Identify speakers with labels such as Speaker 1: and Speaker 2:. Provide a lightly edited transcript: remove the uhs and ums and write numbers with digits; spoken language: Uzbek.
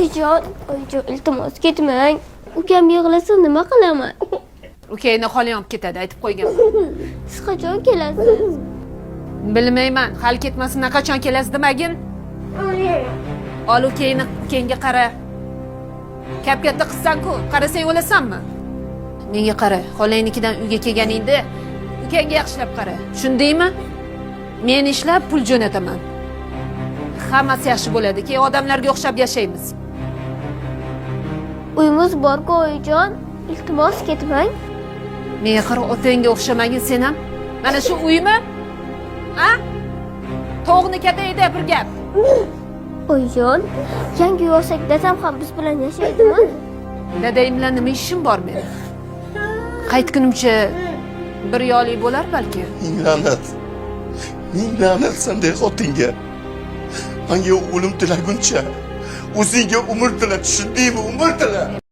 Speaker 1: oyijon, iltimos ketmang. Ukam yig'lasa nima qilaman?
Speaker 2: Ukangni xoling olib ketadi, aytib qo'ygan.
Speaker 1: Siz qachon kelasiz?
Speaker 2: Bilmayman, hali ketmasin, qachon kelasiz demagin. Ol ukangga qara. Kap-katta qizsan-ku, qarasang o'lasanmi? Menga qara, xolangnikidan uyga kelganingda ukangga yaxshilab qara. Tushundingmi? Men ishlab pul jo'nataman. Hammasi yaxshi bo'ladi. Keyin odamlarga o'xshab yashaymiz.
Speaker 1: Uyimiz bor-ku oyijon. Iltimos ketmang.
Speaker 2: Menga qara, otangga o'xshamagin sen ham. Mana shu uymi? Ha? To'g'ni katayda bir gap.
Speaker 1: Oyijon, yangi uy olsak dadam ham biz bilan yashaydimi?
Speaker 2: Dadang bilan nima ishim bor meni? Qaytgunimcha bir yo'lik bo'lar balki.
Speaker 3: Ming la'nat senday xotinga. Menga o'lim tilaguncha o'zingga umr tila, tushundingmi? Umr tila.